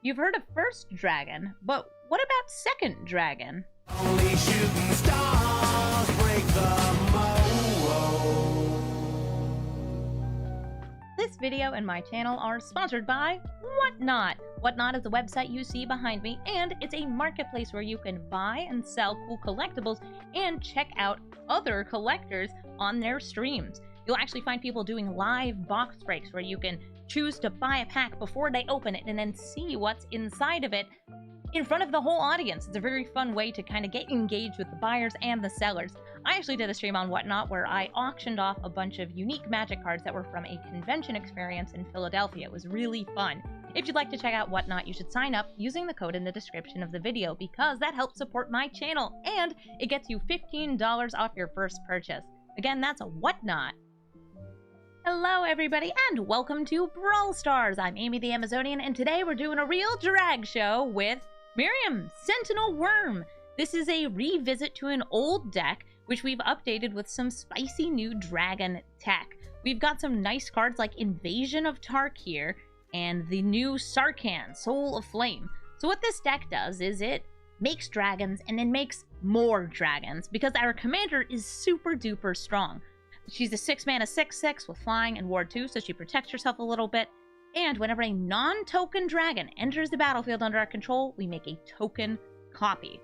You've heard of first dragon, but what about second dragon? Only shooting stars break the mold. This video and my channel are sponsored by Whatnot. Whatnot is the website you see behind me, and it's a marketplace where you can buy and sell cool collectibles and check out other collectors on their streams. You'll actually find people doing live box breaks where you can choose to buy a pack before they open it and then see what's inside of it in front of the whole audience. It's a very fun way to kind of get engaged with the buyers and the sellers. I actually did a stream on Whatnot where I auctioned off a bunch of unique Magic cards that were from a convention experience in Philadelphia. It was really fun. If you'd like to check out Whatnot, you should sign up using the code in the description of the video because that helps support my channel and it gets you $15 off your first purchase. Again, that's a Whatnot. Hello everybody and welcome to Brawl Stars. I'm Amy the Amazonian and today we're doing a real drag show with Miirym, Sentinel Wyrm. This is a revisit to an old deck which we've updated with some spicy new dragon tech. We've got some nice cards like Invasion of Tark here and the new Sarkhan, Soul of Flame. So what this deck does is it makes dragons and then makes more dragons because our commander is super duper strong. She's a 6-mana 6/6 with flying and ward 2, so she protects herself a little bit. And whenever a non-token dragon enters the battlefield under our control, we make a token copy.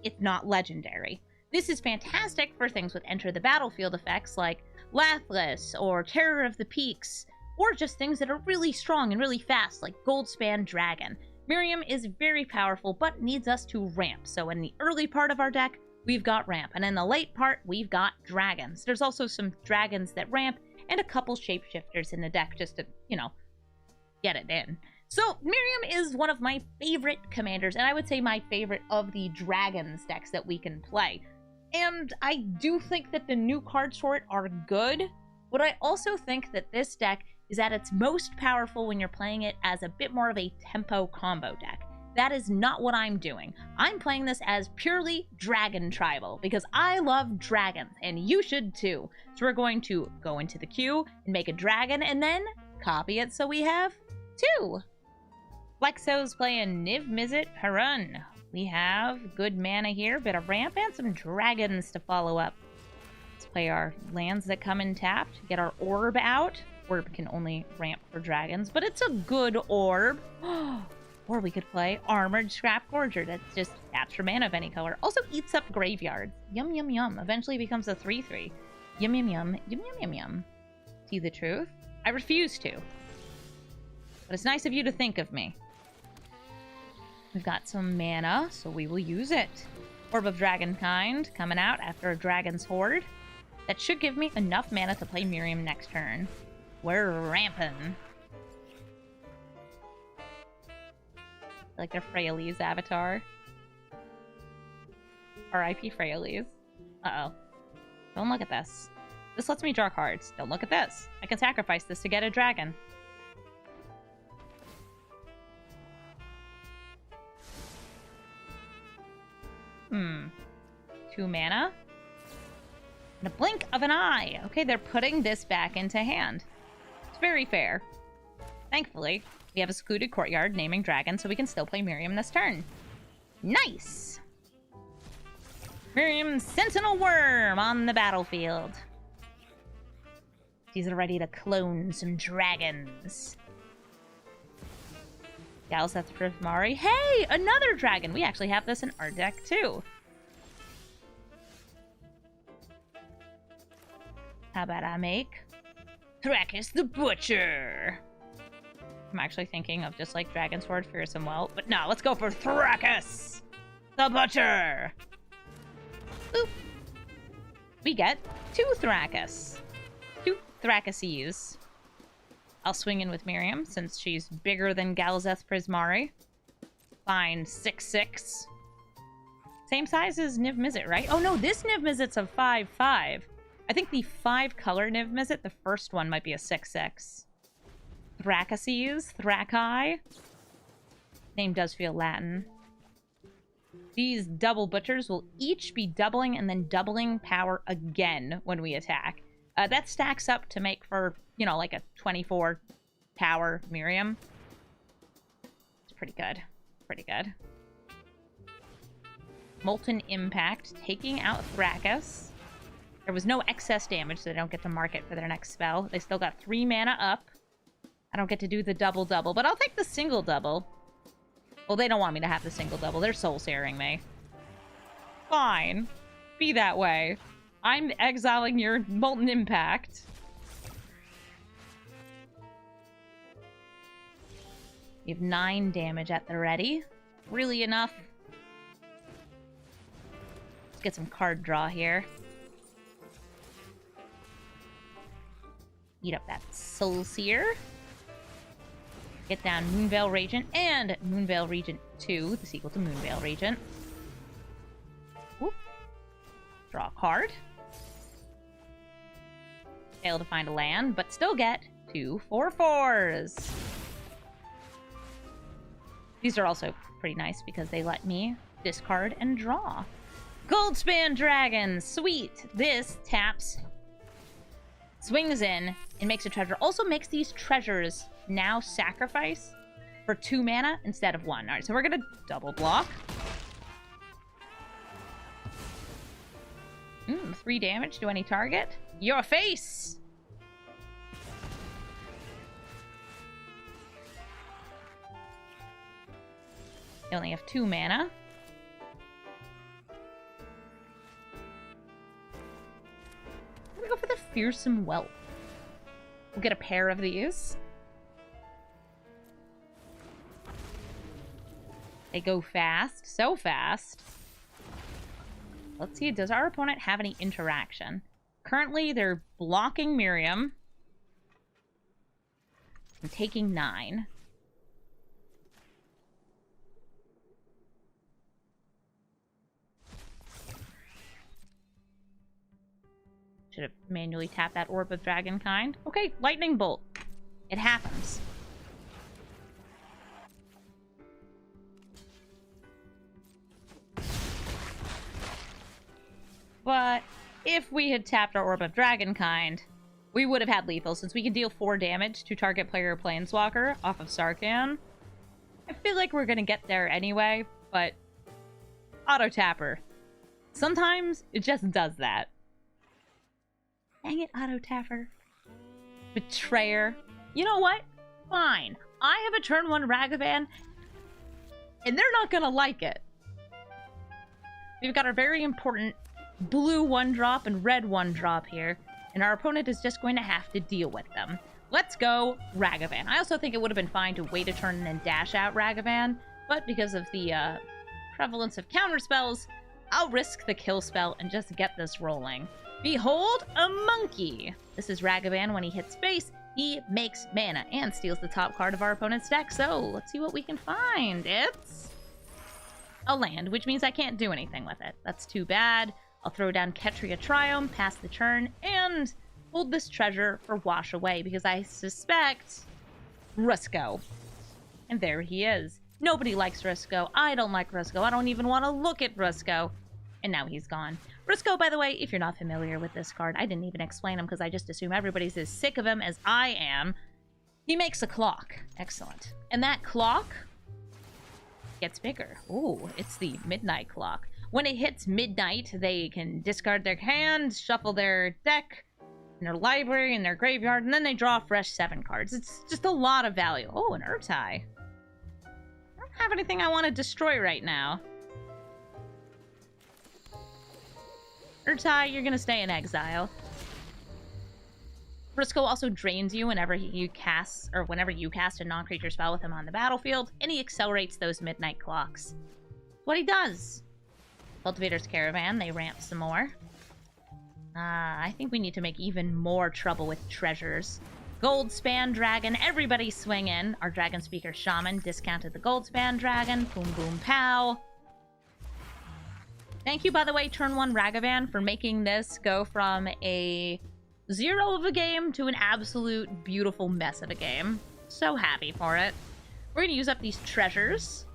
It's not legendary. This is fantastic for things with enter the battlefield effects like Lathliss or Terror of the Peaks, or just things that are really strong and really fast like Goldspan Dragon. Miirym is very powerful but needs us to ramp, so in the early part of our deck, we've got ramp, and in the late part, we've got dragons. There's also some dragons that ramp and a couple shapeshifters in the deck just to, you know, get it in. So Miirym is one of my favorite commanders, and I would say my favorite of the dragons decks that we can play. And I do think that the new cards for it are good, but I also think that this deck is at its most powerful when you're playing it as a bit more of a tempo combo deck. That is not what I'm doing. I'm playing this as purely Dragon Tribal because I love dragons, and you should too. So we're going to go into the queue and make a dragon and then copy it so we have 2. Flexo's playing Niv Mizzet Harun. We have good mana here, bit of ramp, and some dragons to follow up. Let's play our lands that come in tapped, get our orb out. Orb can only ramp for dragons, but it's a good orb. Or we could play Armored Scrap Gorger. That just taps for mana of any color. Also eats up graveyards. Yum, yum, yum. Eventually becomes a 3/3. Yum, yum, yum. Yum, yum, yum, yum. See the truth? I refuse to. But it's nice of you to think of me. We've got some mana, so we will use it. Orb of Dragonkind coming out after a Dragon's Hoard. That should give me enough mana to play Miirym next turn. We're ramping. Like their Freyalise avatar. R.I.P. Freyalise. Uh-oh. Don't look at this. This lets me draw cards. Don't look at this. I can sacrifice this to get a dragon. Hmm. 2 mana. And a blink of an eye. Okay, they're putting this back into hand. It's very fair. Thankfully, we have a secluded courtyard naming dragon, so we can still play Miirym this turn. Nice! Miirym, Sentinel Wyrm on the battlefield. She's ready to clone some dragons. Galazeth Prismari. Hey! Another dragon! We actually have this in our deck, too. How about I make Thrakkus the Butcher? I'm actually thinking of just like Dragon Sword, Fearsome Well, but no, let's go for Thrakkus the Butcher. Boop. We get 2 Thrakkus. 2 Thrakkuses. I'll swing in with Miirym since she's bigger than Galazeth Prismari. Fine, 6/6. Same size as Niv Mizzet, right? Oh no, this Niv Mizzet's a 5/5. I think the 5-color Niv Mizzet, the first one, might be a 6/6. Thrakkuses, Thrakkai. Name does feel Latin. These double butchers will each be doubling and then doubling power again when we attack. That stacks up to make for, you know, like a 24 power Miirym. It's Pretty good. Pretty good. Molten Impact, taking out Thrakkus. There was no excess damage, so they don't get to mark it for their next spell. They still got 3 mana up. I don't get to do the double-double, but I'll take the single-double. Well, they don't want me to have the single-double. They're soul-searing me. Fine. Be that way. I'm exiling your Molten Impact. You have 9 damage at the ready. Really enough. Let's get some card draw here. Eat up that Soul Seer. Get down Moonveil Regent and Moonveil Regent 2, the sequel to Moonveil Regent. Whoop. Draw a card. Fail to find a land, but still get 2 4/4s. These are also pretty nice because they let me discard and draw. Goldspan Dragon! Sweet! This taps, swings in, and makes a treasure. Also makes these treasures now sacrifice for 2 mana instead of 1. Alright, so we're gonna double block. 3 damage to any target. Your face! You only have 2 mana. I'm gonna go for the Fearsome Whelp. We'll get a pair of these. They go fast. So fast. Let's see, does our opponent have any interaction? Currently, they're blocking Miirym. And taking 9. Should have manually tapped that Orb of Dragonkind. Okay, Lightning Bolt. It happens. But if we had tapped our Orb of Dragonkind, we would have had lethal, since we can deal 4 damage to target player or planeswalker off of Sarkhan. I feel like we're gonna get there anyway, but auto-tapper. Sometimes it just does that. Dang it, auto-tapper. Betrayer. You know what? Fine. I have a turn 1 Ragavan, and they're not gonna like it. We've got our very important blue 1-drop and red 1-drop here, and our opponent is just going to have to deal with them. Let's go Ragavan. I also think it would have been fine to wait a turn and then dash out Ragavan, but because of the prevalence of counterspells, I'll risk the kill spell and just get this rolling. Behold, a monkey! This is Ragavan. When he hits face, he makes mana and steals the top card of our opponent's deck. So, let's see what we can find. It's a land, which means I can't do anything with it. That's too bad. I'll throw down Ketria Triome, pass the turn, and hold this treasure for Wash Away, because I suspect Risco. And there he is. Nobody likes Risco. I don't like Risco. I don't even want to look at Risco. And now he's gone. Risco, by the way, if you're not familiar with this card, I didn't even explain him because I just assume everybody's as sick of him as I am. He makes a clock. Excellent. And that clock gets bigger. Ooh, it's the midnight clock. When it hits midnight, they can discard their hand, shuffle their deck, in their library, in their graveyard, and then they draw fresh 7 cards. It's just a lot of value. Oh, an Urtai. I don't have anything I want to destroy right now. Urtai, you're gonna stay in exile. Risco also drains you whenever you cast a non-creature spell with him on the battlefield, and he accelerates those midnight clocks. What he does. Cultivator's Caravan, they ramp some more. I think we need to make even more trouble with treasures. Goldspan Dragon, everybody swing in. Our Dragon Speaker Shaman discounted the Goldspan Dragon. Boom, boom, pow. Thank you, by the way, turn 1 Ragavan, for making this go from a 0 of a game to an absolute beautiful mess of a game. So happy for it. We're going to use up these treasures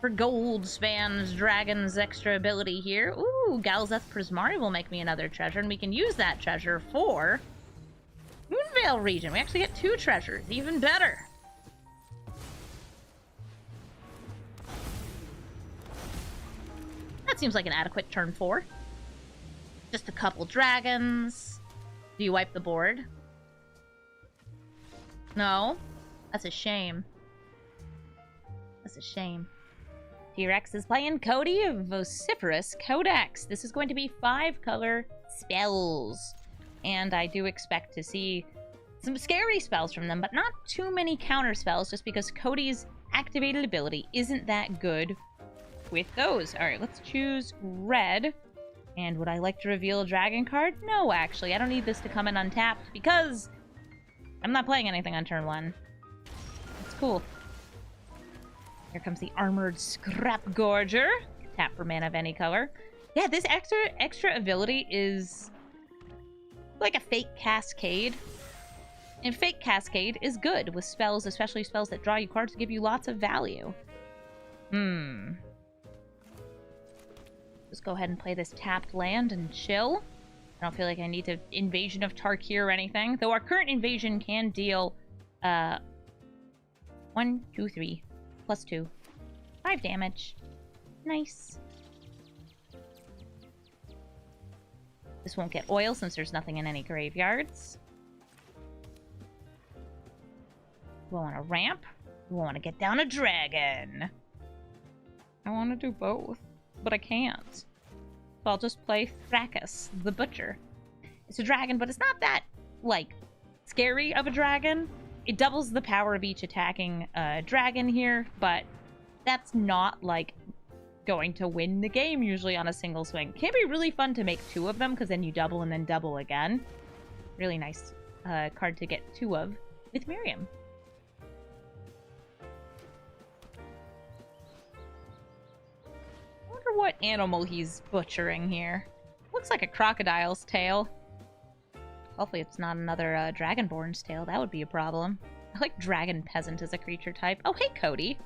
for Goldspan Dragon's extra ability here. Ooh, Galazeth Prismari will make me another treasure, and we can use that treasure for Moonveil Region. We actually get 2 treasures. Even better. That seems like an adequate turn 4. Just a couple dragons. Do you wipe the board? No? That's a shame. That's a shame. T-Rex is playing Cody Vociferous Codex. This is going to be 5-color spells. And I do expect to see some scary spells from them, but not too many counter spells, just because Cody's activated ability isn't that good with those. Alright, let's choose red. And would I like to reveal a dragon card? No, actually. I don't need this to come in untapped, because I'm not playing anything on turn 1. It's cool. Here comes the Armored Scrap Gorger. Tap for mana of any color. Yeah, this extra ability is like a fake cascade. And fake cascade is good with spells, especially spells that draw you cards to give you lots of value. Just go ahead and play this tapped land and chill. I don't feel like I need to Invasion of Tarkir or anything. Though our current invasion can deal 1, 2, 3 plus 2. 5 damage. Nice. This won't get oil since there's nothing in any graveyards. We want a ramp. We want to get down a dragon. I want to do both, but I can't. So I'll just play Thrakkus the Butcher. It's a dragon, but it's not that, like, scary of a dragon. It doubles the power of each attacking dragon here, but that's not, like, going to win the game usually on a single swing. Can be really fun to make 2 of them, because then you double and then double again. Really nice card to get 2 of with Miirym. I wonder what animal he's butchering here. Looks like a crocodile's tail. Hopefully it's not another Dragonborn's tail. That would be a problem. I like Dragon Peasant as a creature type. Oh, hey, Cody.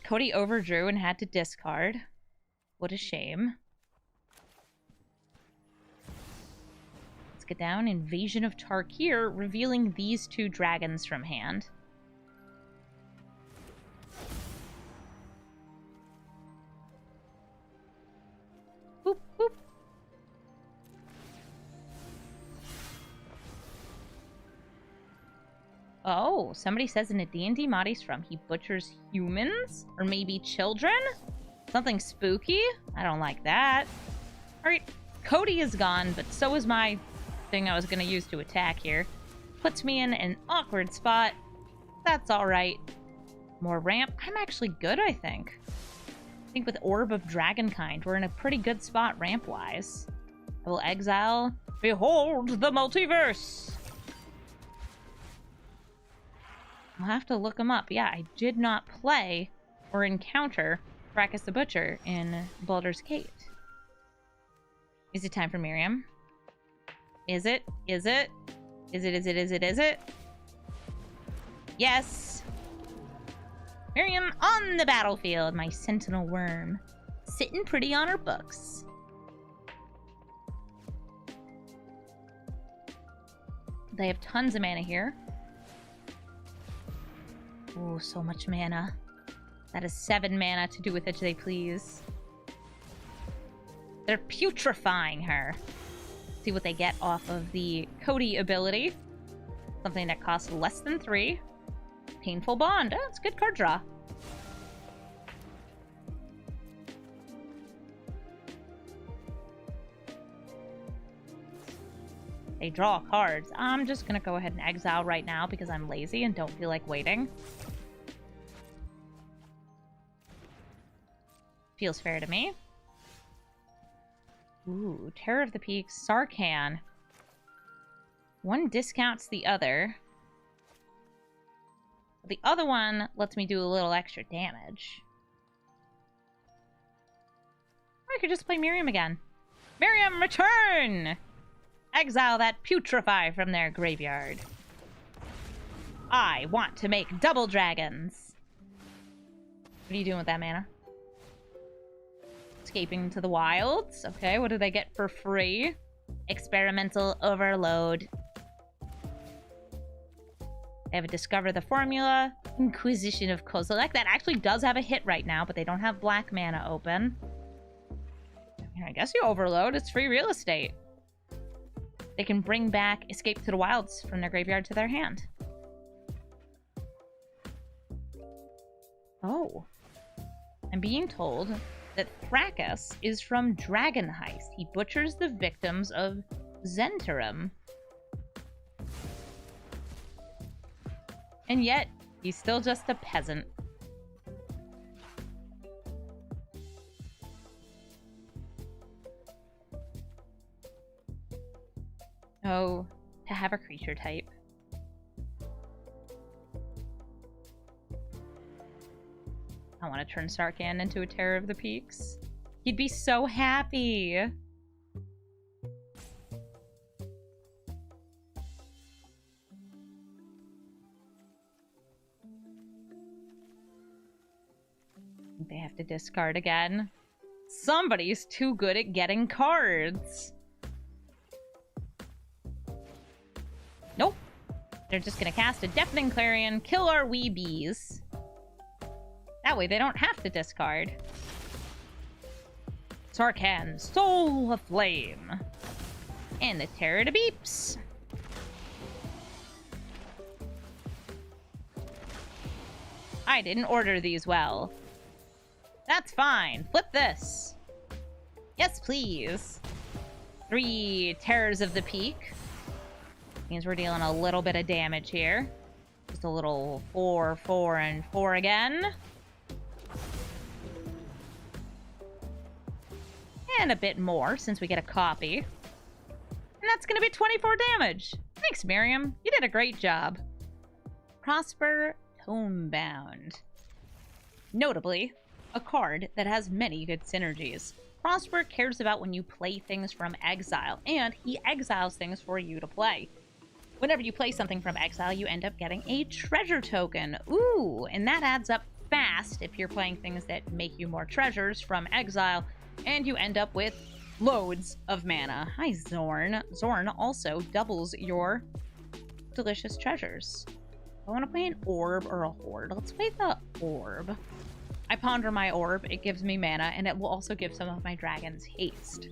Cody overdrew and had to discard. What a shame. Let's get down. Invasion of Tarkir, revealing these 2 dragons from hand. Boop, boop. Oh, somebody says in a D&D mod he's from, he butchers humans? Or maybe children? Something spooky? I don't like that. Alright, Cody is gone, but so is my thing I was going to use to attack here. Puts me in an awkward spot. That's alright. More ramp. I'm actually good, I think. I think with Orb of Dragonkind, we're in a pretty good spot ramp-wise. I will exile. Behold the multiverse! I'll have to look him up. Yeah, I did not play or encounter Thrakkus the Butcher in Baldur's Gate. Is it time for Miirym? Is it? Is it? Is it? Is it? Is it? Is it? Yes! Miirym on the battlefield, my Sentinel Wyrm. Sitting pretty on her books. They have tons of mana here. Oh, so much mana. That is 7 mana to do with it, they please. They're putrefying her. See what they get off of the Cody ability. Something that costs less than 3. Painful Bond. Oh, it's a good card draw. They draw cards. I'm just gonna go ahead and exile right now because I'm lazy and don't feel like waiting. Feels fair to me. Ooh, Terror of the Peaks, Sarkhan. One discounts the other. The other one lets me do a little extra damage. Or I could just play Miirym again. Miirym, return! Exile that putrefy from their graveyard. I want to make double dragons. What are you doing with that mana? Escaping to the wilds. Okay, what do they get for free? Experimental Overload. They have a Discover the Formula, Inquisition of Kozilek. That actually does have a hit right now, but they don't have black mana open. I guess you overload. It's free real estate. They can bring back Escape to the Wilds from their graveyard to their hand. Oh. I'm being told that Thrakkus is from Dragon Heist. He butchers the victims of Zhentarim. And yet, he's still just a peasant. Oh, to have a creature type. I want to turn Sarkhan into a Terror of the Peaks. He'd be so happy. They have to discard again. Somebody's too good at getting cards. Nope. They're just gonna cast a Deafening Clarion, kill our wee bees. That way they don't have to discard. Sarkhan, Soul Aflame. And the Terror to Beeps. I didn't order these well. That's fine. Flip this. Yes, please. 3 Terrors of the Peak. Means we're dealing a little bit of damage here. Just a little 4, 4, and 4 again. And a bit more, since we get a copy. And that's going to be 24 damage. Thanks, Miirym. You did a great job. Prosper Tomebound. Notably, a card that has many good synergies. Prosper cares about when you play things from exile, and he exiles things for you to play. Whenever you play something from exile, you end up getting a treasure token. Ooh, and that adds up fast if you're playing things that make you more treasures from exile, and you end up with loads of mana. Hi, Zorn. Zorn also doubles your delicious treasures. I want to play an orb or a hoard. Let's play the orb. I ponder my orb. It gives me mana, and it will also give some of my dragons haste.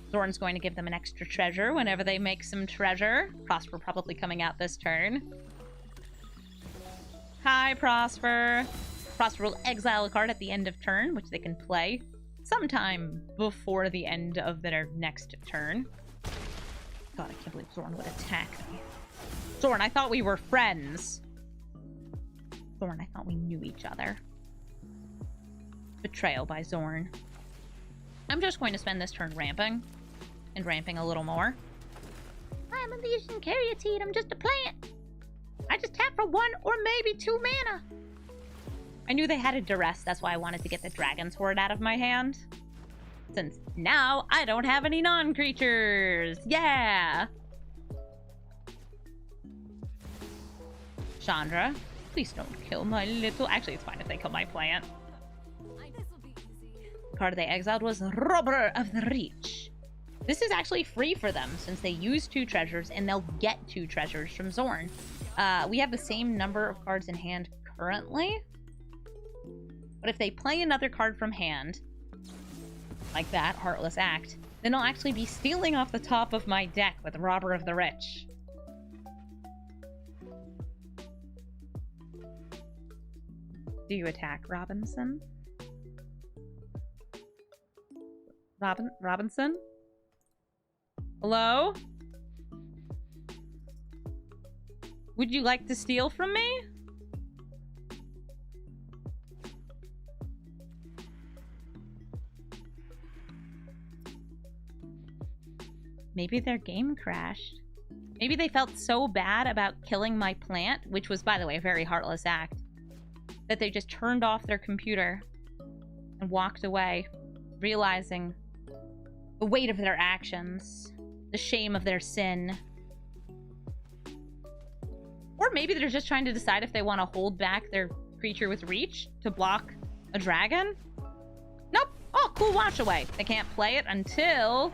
Zorn's going to give them an extra treasure whenever they make some treasure. Prosper probably coming out this turn. Hi, Prosper. Prosper will exile a card at the end of turn, which they can play sometime before the end of their next turn. God, I can't believe Zorn would attack me. Zorn, I thought we were friends. Zorn, I thought we knew each other. Betrayal by Zorn. I'm just going to spend this turn ramping. And ramping a little more. I'm a Legion Caryatide. I'm just a plant. I just tap for 1 or maybe 2 mana. I knew they had a duress. That's why I wanted to get the Dragon's Hoard out of my hand. Since now I don't have any non-creatures. Yeah. Chandra, please don't kill my little... Actually, it's fine if they kill my plant. The card they exiled was Robber of the Reach. This is actually free for them since they use 2 treasures and they'll get 2 treasures from Zorn. We have the same number of cards in hand currently. But if they play another card from hand, like that, Heartless Act, then I'll actually be stealing off the top of my deck with Robber of the Rich. Do you attack Robinson? Robinson? Hello? Would you like to steal from me? Maybe their game crashed. Maybe they felt so bad about killing my plant, which was, by the way, a very heartless act, that they just turned off their computer and walked away, realizing the weight of their actions, the shame of their sin. Or maybe they're just trying to decide if they want to hold back their creature with reach to block a dragon. Nope. Oh, cool, wash away. They can't play it until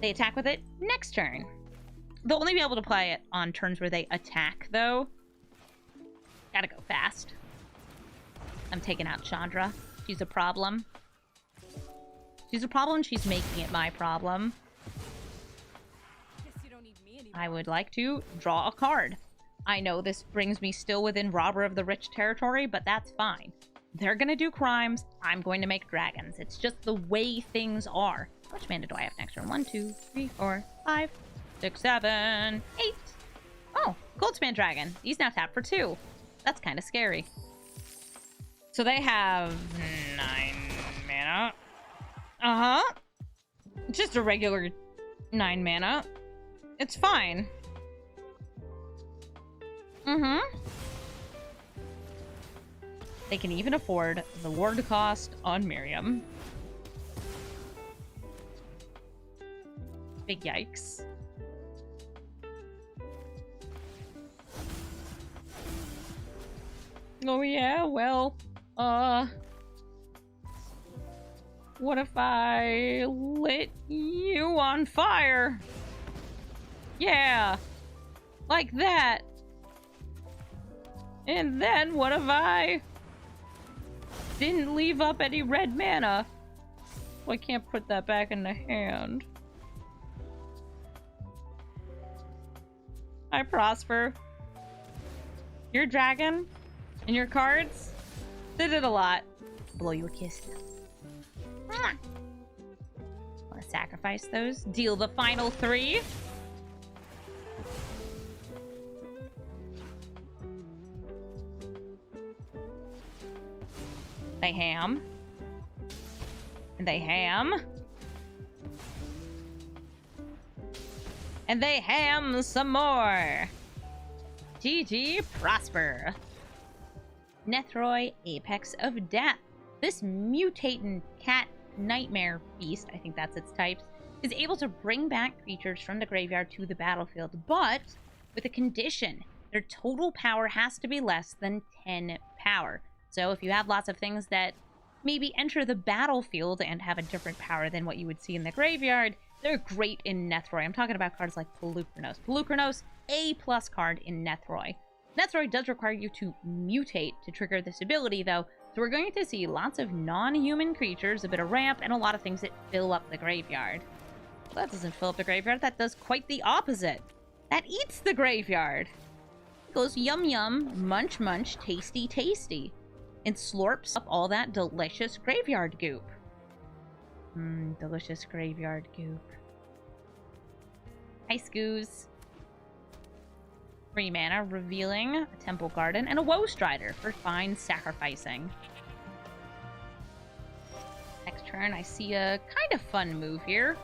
they attack with it next turn. They'll only be able to play it on turns where they attack, though. Gotta go fast. I'm taking out Chandra. She's a problem. She's a problem, she's making it my problem. I would like to draw a card. I know this brings me still within Robber of the Rich territory, but that's fine. They're gonna do crimes, I'm going to make dragons. It's just the way things are. How much mana do I have next turn? 1, 2, 3, 4, 5, 6, 7, 8. Oh, Goldspan Dragon. He's now tapped for 2. That's kind of scary. So they have 9 mana. Uh-huh. Just a regular 9 mana. It's fine. Mm-hmm. They can even afford the ward cost on Miirym. Big yikes. Oh yeah, well, what if I lit you on fire? Yeah, like that. And then what if I didn't leave up any red mana? Well, I can't put that back in the hand. Hi, Prosper. Your dragon and your cards, they did a lot. Blow you a kiss. Want to sacrifice those? Deal the final 3. They ham. And they ham. And they ham some more. GG Prosper. Nethroi, Apex of Death. This mutating cat nightmare beast, I think that's its types, is able to bring back creatures from the graveyard to the battlefield, but with a condition. Their total power has to be less than 10 power. So if you have lots of things that maybe enter the battlefield and have a different power than what you would see in the graveyard, they're great in Nethroi. I'm talking about cards like Polukranos. Polukranos, A+ card in Nethroi. Nethroi does require you to mutate to trigger this ability, though, so we're going to see lots of non-human creatures, a bit of ramp, and a lot of things that fill up the graveyard. Well, that doesn't fill up the graveyard, that does quite the opposite. That eats the graveyard. It goes yum yum, munch munch, tasty tasty, and slurps up all that delicious graveyard goop. Delicious graveyard goop. Hi, Scoos. 3 mana, revealing a Temple Garden and a Woe Strider for fine sacrificing. Next turn, I see a kind of fun move here.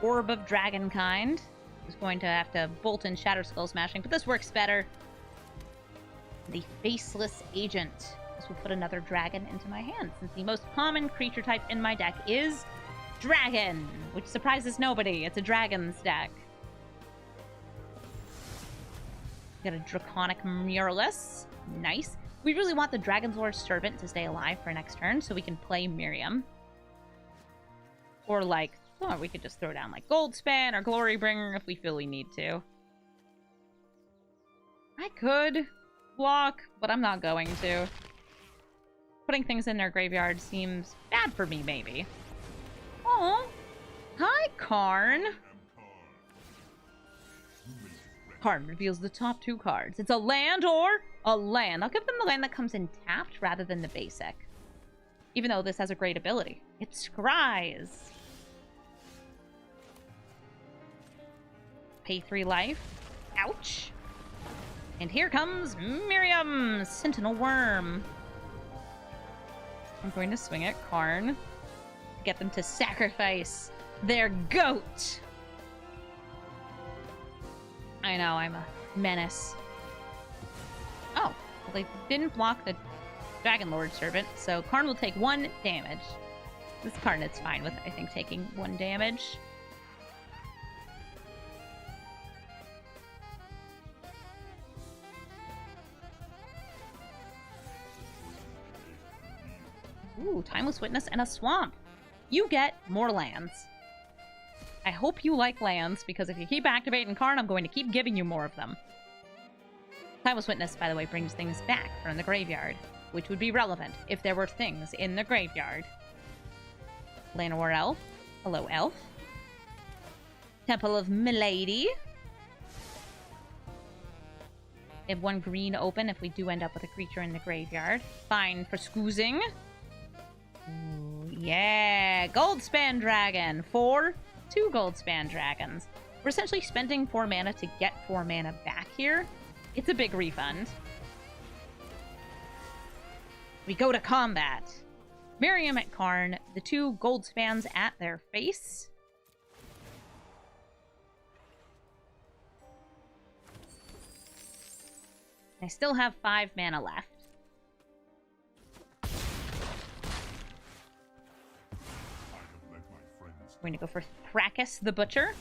Orb of Dragonkind is going to have to bolt in Shatter Skull Smashing, but this works better. The Faceless Agent. This will put another dragon into my hand, since the most common creature type in my deck is Dragon, which surprises nobody. It's a Dragon's deck. Got a Draconic Muralists. Nice. We really want the Dragonsoul Servant to stay alive for next turn, so we can play Miirym. Or like, oh, we could just throw down like Goldspan or Glorybringer if we feel we need to. I could block, but I'm not going to. Putting things in their graveyard seems bad for me, maybe. Oh, hi, Karn. Karn reveals the top 2 cards. It's a land or a land. I'll give them the land that comes in tapped rather than the basic. Even though this has a great ability. It scries. Pay 3 life. Ouch. And here comes Miirym, Sentinel Wyrm. I'm going to swing at Karn. Get them to sacrifice their goat. I know, I'm a menace. Oh, well, they didn't block the Dragon Lord Servant, so Karn will take 1 damage. This Karn is fine with, I think, taking 1 damage. Ooh, Timeless Witness and a Swamp. You get more lands. I hope you like lands, because if you keep activating Karn, I'm going to keep giving you more of them. Timeless Witness, by the way, brings things back from the graveyard, which would be relevant if there were things in the graveyard. Llanowar Elf. Hello, Elf. Temple of Milady. We have 1 green open if we do end up with a creature in the graveyard. Fine for scoozing. Ooh, yeah! Goldspan Dragon! 4, 2 Goldspan Dragons. We're essentially spending 4 mana to get 4 mana back here. It's a big refund. We go to combat. Miirym at Karn, the 2 Goldspans at their face. I still have 5 mana left. We're going to go for Thrakkus the Butcher,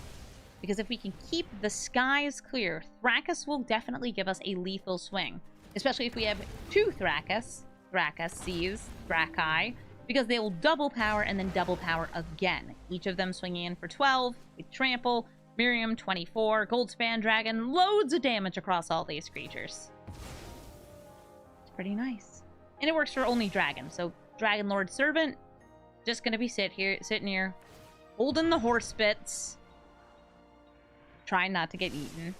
because if we can keep the skies clear, Thrakkus will definitely give us a lethal swing, especially if we have 2 Thrakkus, Thrakai, because they will double power and then double power again, each of them swinging in for 12 with Trample. Miirym 24, Goldspan Dragon, loads of damage across all these creatures. It's pretty nice. And it works for only dragons, so Dragon Lord Servant, just gonna be sitting here, holding the horse bits, trying not to get eaten.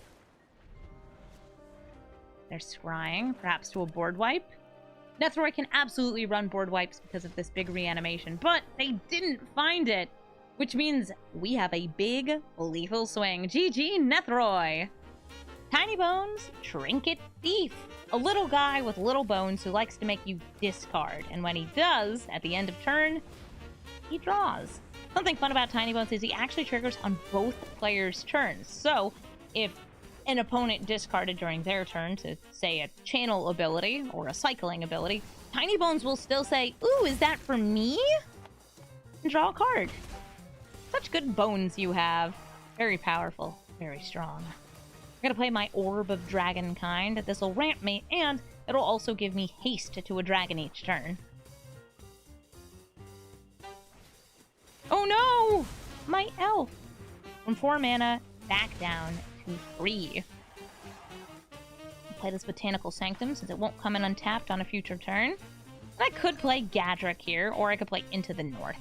They're scrying, perhaps to a board wipe. Nethroi can absolutely run board wipes because of this big reanimation, but they didn't find it, which means we have a big lethal swing. GG, Nethroi! Tiny Bones, Trinket Thief. A little guy with little bones who likes to make you discard, and when he does, at the end of turn, he draws. Something fun about Tiny Bones is he actually triggers on both players' turns. So, if an opponent discarded during their turn to, say, a channel ability or a cycling ability, Tiny Bones will still say, "Ooh, is that for me?" and draw a card. Such good bones you have. Very powerful, very strong. I'm gonna play my Orb of Dragonkind. This will ramp me, and it'll also give me haste to a dragon each turn. Oh no! My elf! From 4 mana, back down to 3. I'll play this Botanical Sanctum since it won't come in untapped on a future turn. I could play Gadrick here, or I could play Into the North.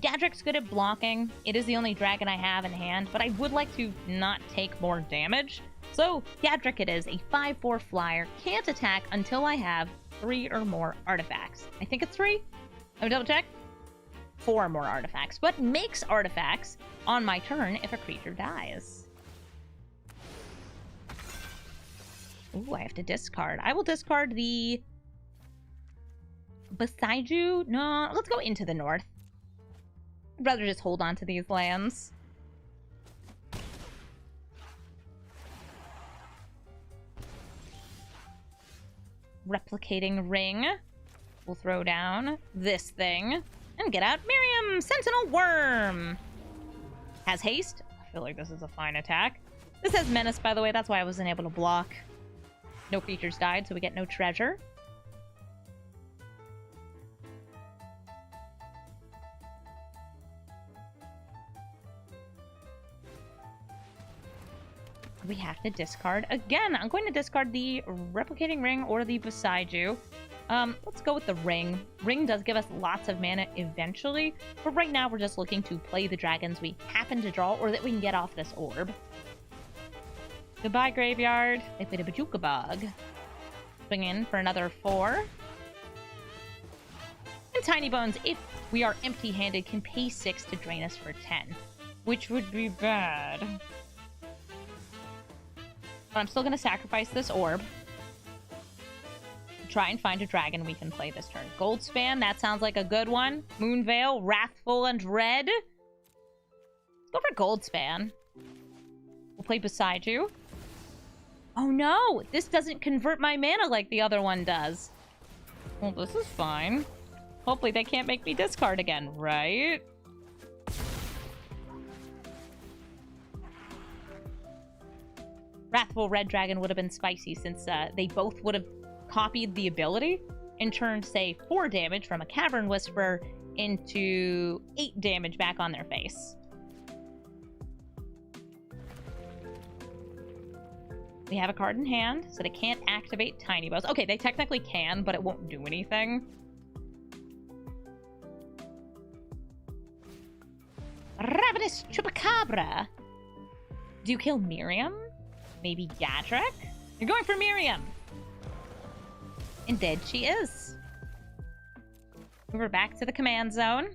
Gadrick's good at blocking. It is the only dragon I have in hand, but I would like to not take more damage. So, Gadrick it is, a 5/4 flyer, can't attack until I have 3 or more artifacts. I think it's 3? Let me double check. 4 more artifacts, but makes artifacts on my turn if a creature dies. Ooh, I have to discard. I will discard the Boseiju. No, let's go Into the North. I'd rather just hold on to these lands. Replicating Ring. We'll throw down this thing. And get out Miirym! Sentinel Wyrm! Has haste. I feel like this is a fine attack. This has menace, by the way. That's why I wasn't able to block. No creatures died, so we get no treasure. We have to discard again. I'm going to discard the Replicating Ring or the Boseiju. Let's go with the Ring. Ring does give us lots of mana eventually, but right now we're just looking to play the dragons we happen to draw or that we can get off this orb. Goodbye, graveyard. They played a Bajuka Bug. Swing in for another 4. And Tiny Bones, if we are empty-handed, can pay 6 to drain us for 10, which would be bad. But I'm still going to sacrifice this orb. Try and find a dragon we can play this turn. Goldspan, that sounds like a good one. Moonveil, Wrathful and Red. Let's go for Goldspan. We'll play Boseiju. Oh no! This doesn't convert my mana like the other one does. Well, this is fine. Hopefully they can't make me discard again, right? Wrathful Red Dragon would have been spicy since they both would have copied the ability and turned, say, 4 damage from a Cavern Whisperer into 8 damage back on their face. We have a card in hand, so they can't activate tiny bows. Okay, they technically can, but it won't do anything. Ravenous Chupacabra. Do you kill Miirym? Maybe Gadrak? You're going for Miirym. And dead she is. Move her back to the command zone.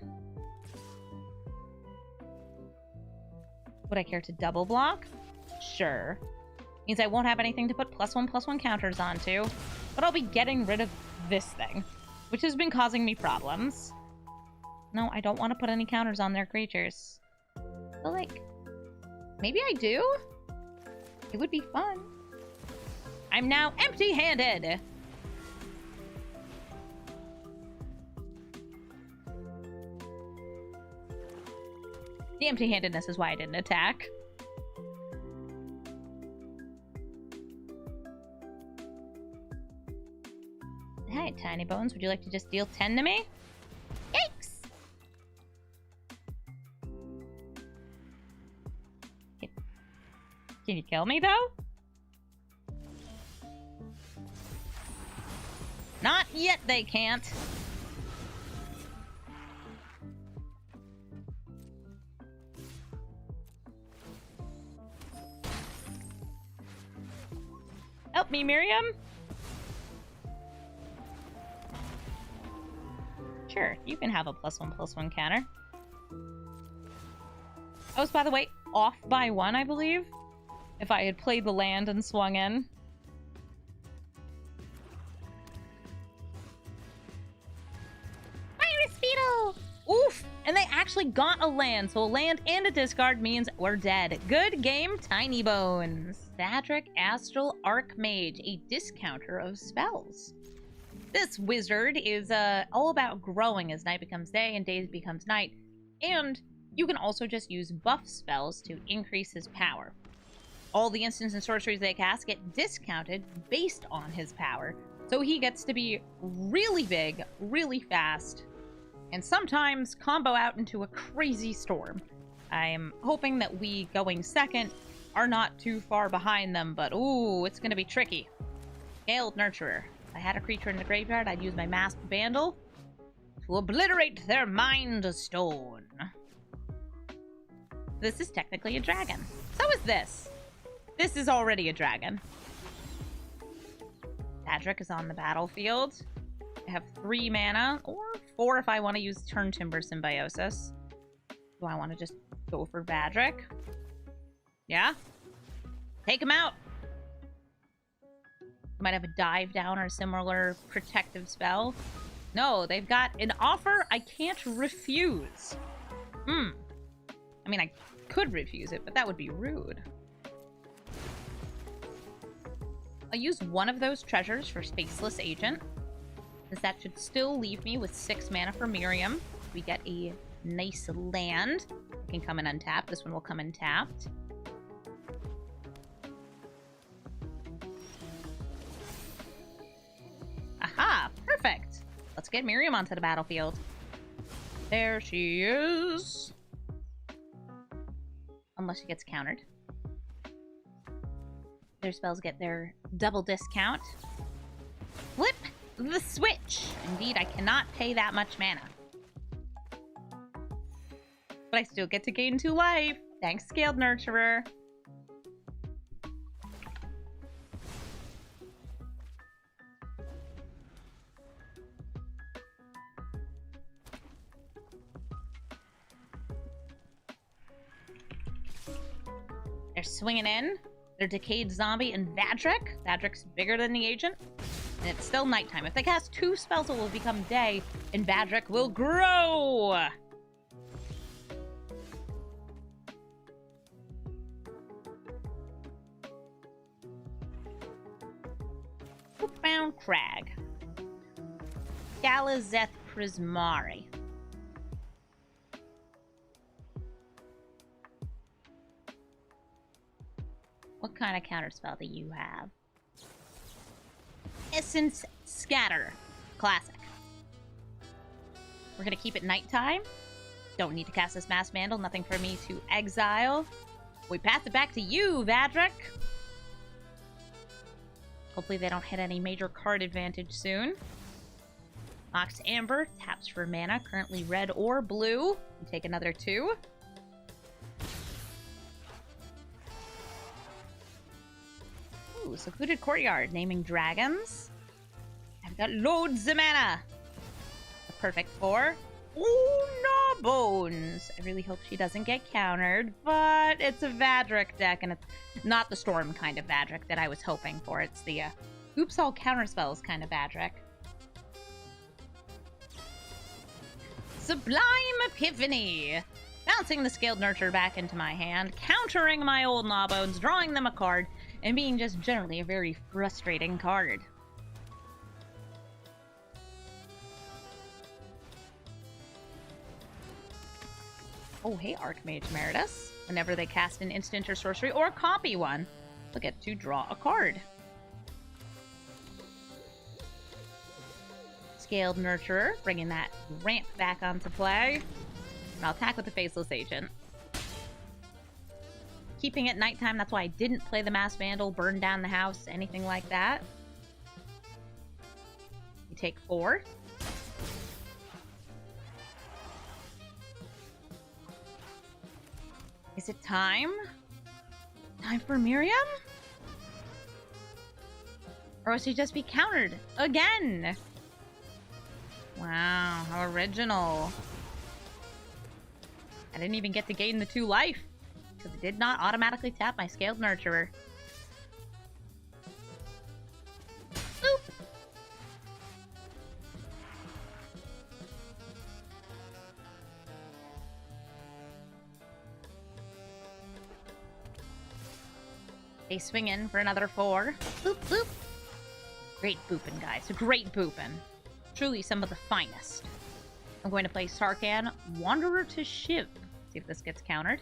Would I care to double block? Sure. Means I won't have anything to put +1/+1 counters onto, but I'll be getting rid of this thing, which has been causing me problems. No, I don't want to put any counters on their creatures. But, like, maybe I do? It would be fun. I'm now empty-handed! The empty-handedness is why I didn't attack. Hi, Tiny Bones. Would you like to just deal 10 to me? Yikes! Can you kill me, though? Not yet, they can't. Help me, Miirym. Sure, you can have a +1/+1 counter. I was, by the way, off by 1, I believe. If I had played the land and swung in. Fire Speedo! Oof! And they actually got a land, so a land and a discard means we're dead. Good game, Tiny Bones. Thrakkus Astral Archmage, a discounter of spells. This wizard is all about growing as night becomes day and day becomes night. And you can also just use buff spells to increase his power. All the instants and sorceries they cast get discounted based on his power. So he gets to be really big, really fast, and sometimes combo out into a crazy storm. I'm hoping that we, going second, are not too far behind them, but ooh, it's going to be tricky. Scaled Nurturer. If I had a creature in the graveyard, I'd use my Masked Vandal to obliterate their Mind Stone. This is technically a dragon. So is this. This is already a dragon. Gadrak is on the battlefield. I have 3 mana, or 4 if I want to use Turn Timber Symbiosis. Do I want to just go for Gadrak? Yeah? Take him out! Might have a Dive Down or similar protective spell. No, they've got an offer I can't refuse. I mean, I could refuse it, but that would be rude. I'll use one of those treasures for Spaceless Agent, as that should still leave me with 6 mana for Miirym. We get a nice land. It can come in untapped. This one will come in tapped. Aha! Perfect! Let's get Miirym onto the battlefield. There she is. Unless she gets countered. Their spells get their double discount. Flip the switch! Indeed, I cannot pay that much mana. But I still get to gain 2 life. Thanks, Scaled Nurturer. They're swinging in. They're Decayed Zombie and Vadrak. Vadrak's bigger than the agent. And it's still nighttime. If they cast 2 spells, it will become day, and Vadrak will grow! Profound Crag. Galazeth Prismari. What kind of counterspell do you have? Essence Scatter. Classic. We're gonna keep it nighttime. Don't need to cast this Mass Vandal. Nothing for me to exile. We pass it back to you, Vadrak. Hopefully they don't hit any major card advantage soon. Mox Amber taps for mana, currently red or blue. You take another 2. Ooh, Secluded Courtyard, naming dragons. I've got loads of mana. A perfect 4. Ooh, Gnawbones. I really hope she doesn't get countered, but it's a Vadric deck, and it's not the Storm kind of Vadric that I was hoping for. It's the oops all counterspells kind of Vadric. Sublime Epiphany! Bouncing the Scaled Nurture back into my hand, countering my old Gnawbones, drawing them a card, and being just generally a very frustrating card. Oh, hey, Archmage Emeritus. Whenever they cast an instant or sorcery, or copy one, they'll get to draw a card. Scaled Nurturer, bringing that ramp back onto play. And I'll attack with the Faceless Agent. Keeping it nighttime, that's why I didn't play the Mass Vandal, burn down the house, anything like that. You take 4. Is it time? Time for Miirym? Or will she just be countered again? Wow, how original. I didn't even get to gain the 2 life, because it did not automatically tap my Scaled Nurturer. Oop! They swing in for another 4. Boop, boop. Great boopin', guys. Great boopin'. Truly some of the finest. I'm going to play Sarkhan, Wanderer to Shiv. See if this gets countered.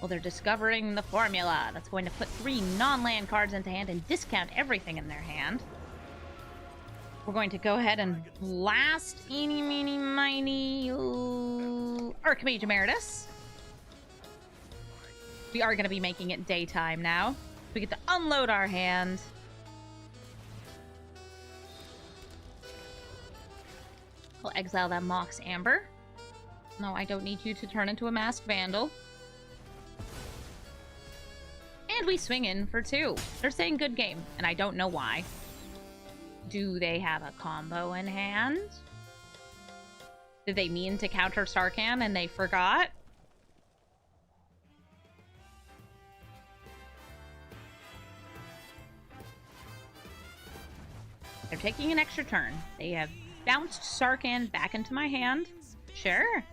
Well, they're discovering the formula. That's going to put 3 non-land cards into hand and discount everything in their hand. We're going to go ahead and blast eeny, meeny, miny, Archmage Emeritus. We are going to be making it daytime now. We get to unload our hand. We'll exile that Mox Amber. No, I don't need you to turn into a Masked Vandal. And we swing in for 2. They're saying good game, and I don't know why. Do they have a combo in hand? Did they mean to counter Sarkhan and they forgot? They're taking an extra turn. They have bounced Sarkhan back into my hand. Sure.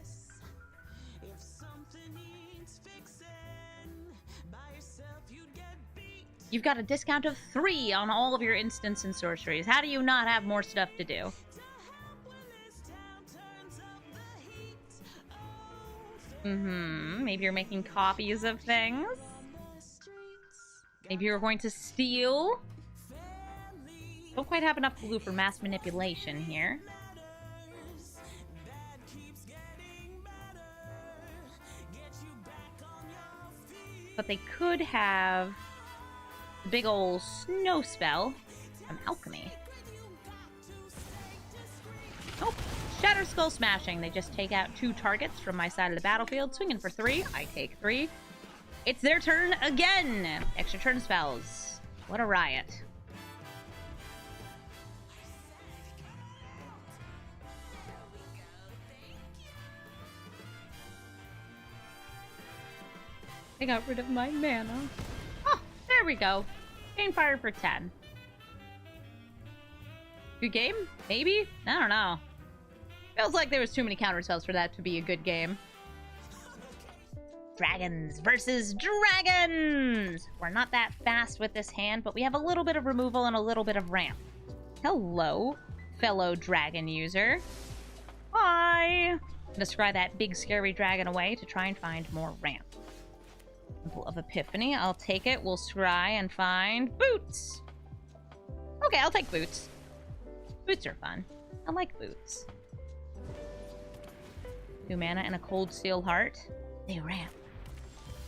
You've got a discount of 3 on all of your instants and sorceries. How do you not have more stuff to do? Maybe you're making copies of things. Maybe you're going to steal. Don't quite have enough glue for mass manipulation here. But they could have the big ol' snow spell from Alchemy. Nope. Shatter Skull Smashing. They just take out 2 targets from my side of the battlefield. Swinging for 3. I take 3. It's their turn again. Extra turn spells. What a riot. I got rid of my mana. Oh, there we go. Gain fire for 10. Good game? Maybe? I don't know. Feels like there was too many counterspells for that to be a good game. Dragons versus dragons! We're not that fast with this hand, but we have a little bit of removal and a little bit of ramp. Hello, fellow dragon user. Hi! I'm gonna scry that big scary dragon away to try and find more ramp. Temple of Epiphany, I'll take it. We'll scry and find boots. Okay, I'll take boots. Boots are fun. I like boots. 2 mana and a Coldsteel Heart. They ramp.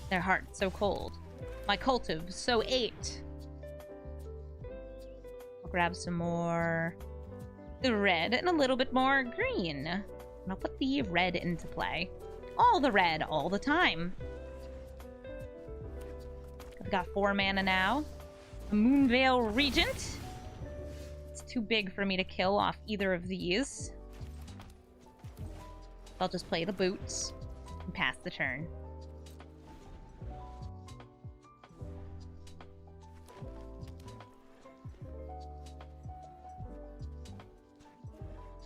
Their hearts so cold. My cultive so ached. I'll grab some more red and a little bit more green. And I'll put the red into play. All the red, all the time. I've got 4 mana now. A Moonveil Regent. It's too big for me to kill off either of these. I'll just play the boots and pass the turn.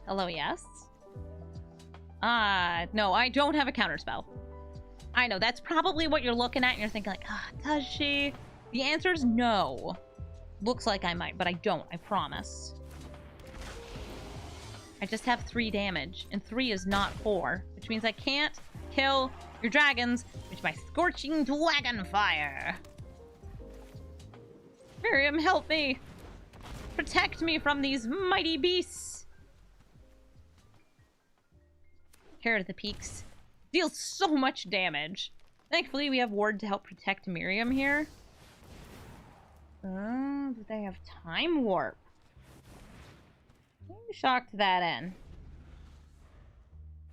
Hello, yes? No, I don't have a counterspell. I know, that's probably what you're looking at, and you're thinking like, does she? The answer is no. Looks like I might, but I don't, I promise. I just have 3 damage, and 3 is not 4, which means I can't kill your dragons with my Scorching Dragon Fire. Miirym, help me! Protect me from these mighty beasts! Here are the Peaks. Deals so much damage. Thankfully, we have Ward to help protect Miirym here. Do they have Time Warp? You shocked that in.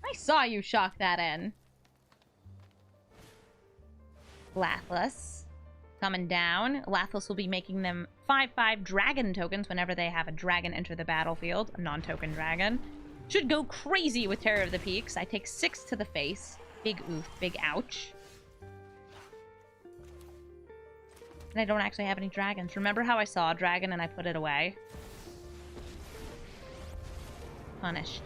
I saw you shock that in. Lathliss. Coming down. Lathliss will be making them 5/5 dragon tokens whenever they have a dragon enter the battlefield. A non-token dragon. Should go crazy with Terror of the Peaks. I take 6 to the face. Big oof, big ouch. And I don't actually have any dragons. Remember how I saw a dragon and I put it away? Punished.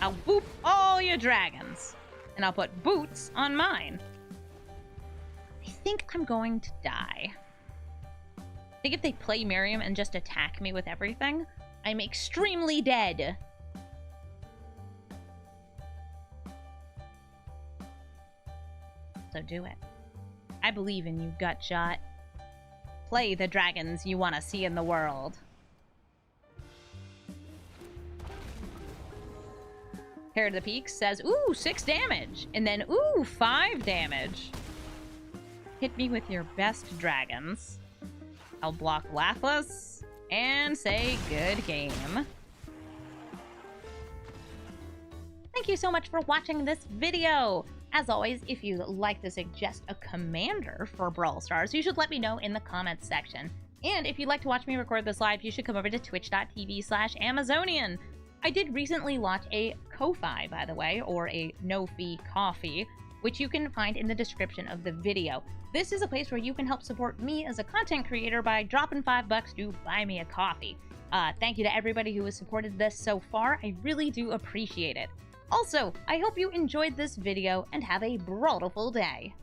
I'll boop all your dragons. And I'll put boots on mine. I think I'm going to die. I think if they play Miirym and just attack me with everything, I'm extremely dead. So do it. I believe in you, Gutshot. Play the dragons you want to see in the world. Hair to the Peaks says, ooh, 6 damage. And then, ooh, 5 damage. Hit me with your best dragons. I'll block Lathliss and say good game. Thank you so much for watching this video. As always, if you'd like to suggest a commander for Brawl Stars, you should let me know in the comments section. And if you'd like to watch me record this live, you should come over to twitch.tv/Amazonian. I did recently launch a Ko-Fi, by the way, or a no-fee coffee, which you can find in the description of the video. This is a place where you can help support me as a content creator by dropping $5 to buy me a coffee. Thank you to everybody who has supported this so far. I really do appreciate it. Also, I hope you enjoyed this video and have a brawlful day.